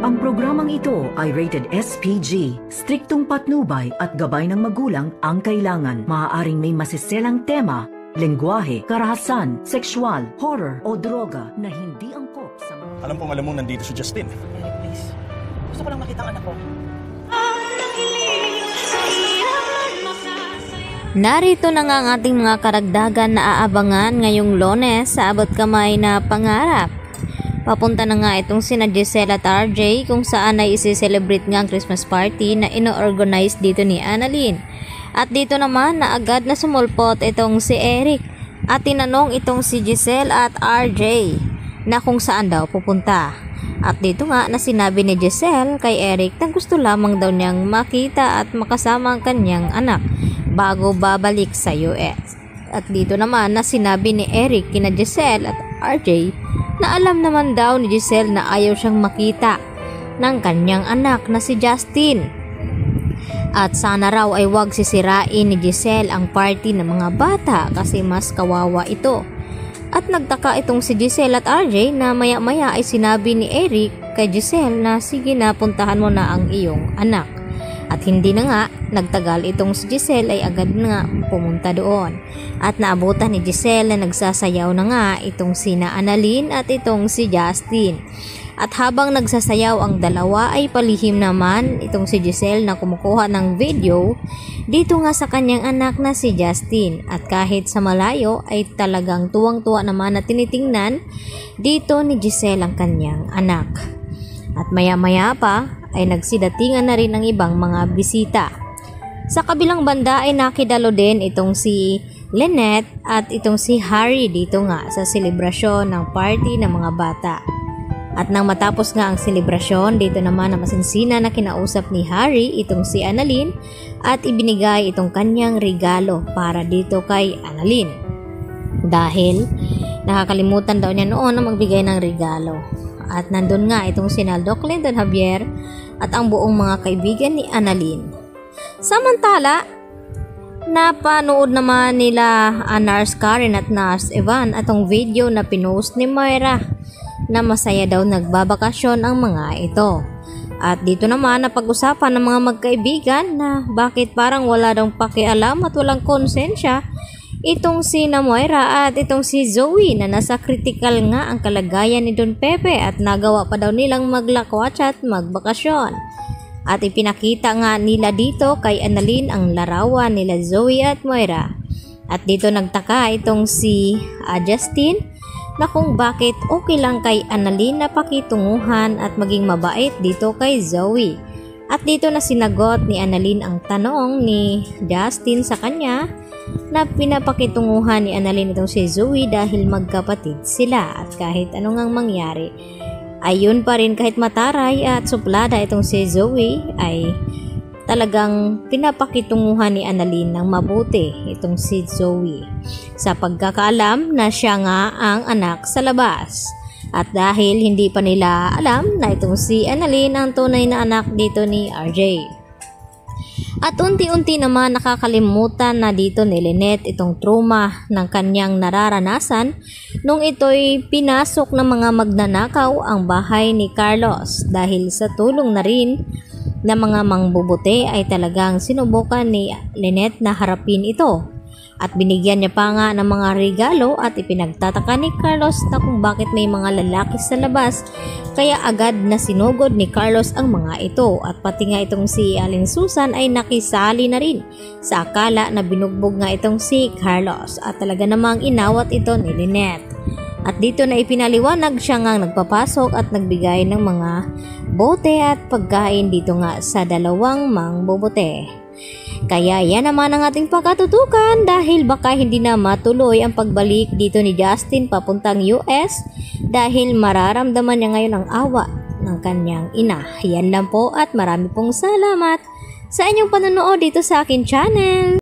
Ang programang ito ay rated SPG. Striktong patnubay at gabay ng magulang ang kailangan. Maaaring may masiselang tema, lengguwahe, karahasan, sexual, horror o droga na hindi angkop sa mga... Alam mong nandito si Justin. Eric, please. Gusto ko lang makita ang anak ko. Narito na nga ang ating mga karagdagan na aabangan ngayong Lunes sa abot kamay na pangarap. Papunta na nga itong sina Giselle at RJ kung saan ay isi-celebrate nga ang Christmas party na ino-organize dito ni Annalyn. At dito naman na agad na sumulpot itong si Eric at tinanong itong si Giselle at RJ na kung saan daw pupunta. At dito nga na sinabi ni Giselle kay Eric na gusto lamang daw niyang makita at makasama ang kanyang anak bago babalik sa US. At dito naman na sinabi ni Eric kina Giselle at RJ na alam naman daw ni Giselle na ayaw siyang makita ng kanyang anak na si Justin. At sana raw ay wag sisirain ni Giselle ang party ng mga bata kasi mas kawawa ito. At nagtaka itong si Giselle at RJ na maya-maya ay sinabi ni Eric kay Giselle na sige na puntahan mo na ang iyong anak. At hindi na nga nagtagal itong si Giselle ay agad na pumunta doon. At naabutan ni Giselle na nagsasayaw na nga itong sina Annalyn at itong si Justin. At habang nagsasayaw ang dalawa ay palihim naman itong si Giselle na kumukuha ng video dito nga sa kanyang anak na si Justin. At kahit sa malayo ay talagang tuwang-tuwa naman na tinitingnan dito ni Giselle ang kanyang anak. At maya-maya pa ay nagsidatingan na rin ang ibang mga bisita. Sa kabilang banda ay nakidalo din itong si Lynette at itong si Harry dito nga sa selebrasyon ng party ng mga bata. At nang matapos nga ang selebrasyon, dito naman na masinsina na kinausap ni Harry itong si Annalyn at ibinigay itong kanyang regalo para dito kay Annalyn. Dahil nakakalimutan daw niya noon na magbigay ng regalo. At nandun nga itong si Naldo Clinton Javier at ang buong mga kaibigan ni Annalyn. Samantala, napanood naman nila Nars Karen at Nars Evan atong video na pinost ni Moira na masaya daw nagbabakasyon ang mga ito. At dito naman napag-usapan ng mga magkaibigan na bakit parang wala daw pakialam at walang konsensya itong si Moira at itong si Zoe na nasa critical nga ang kalagayan ni Don Pepe at nagawa pa daw nilang maglakwatsa at magbakasyon. At ipinakita nga nila dito kay Annalyn ang larawan nila Zoe at Moira. At dito nagtaka itong si Justin na kung bakit okay lang kay Annalyn na pakitunguhan at maging mabait dito kay Zoe. At dito na sinagot ni Annalyn ang tanong ni Justin sa kanya na pinapakitunguhan ni Annalyn itong si Zoe dahil magkapatid sila at kahit anong ang mangyari ayun pa rin kahit mataray at suplada itong si Zoe ay talagang pinapakitunguhan ni Annalyn ng mabuti itong si Zoe sa pagkakaalam na siya nga ang anak sa labas. At dahil hindi pa nila alam na itong si Annalyn ang tunay na anak dito ni RJ. At unti-unti naman nakakalimutan na dito ni Lynette itong trauma ng kanyang nararanasan nung ito'y pinasok ng mga magnanakaw ang bahay ni Carlos dahil sa tulong na rin ng mga mangbubuti ay talagang sinubukan ni Lynette na harapin ito. At binigyan niya pa nga ng mga regalo at ipinagtataka ni Carlos na kung bakit may mga lalaki sa labas kaya agad na sinugod ni Carlos ang mga ito at pati nga itong si Aling Susan ay nakisali na rin sa akala na binugbog nga itong si Carlos at talaga namang inawat ito ni Lynette. At dito na ipinaliwanag siya nga nagpapasok at nagbigay ng mga bote at pagkain dito nga sa dalawang mangbubuti. Kaya yan naman ang ating pagkatutukan dahil baka hindi na matuloy ang pagbalik dito ni Justin papuntang US dahil mararamdaman niya ngayon ang awa ng kanyang ina. Yan lang po at marami pong salamat sa inyong panonood dito sa akin channel.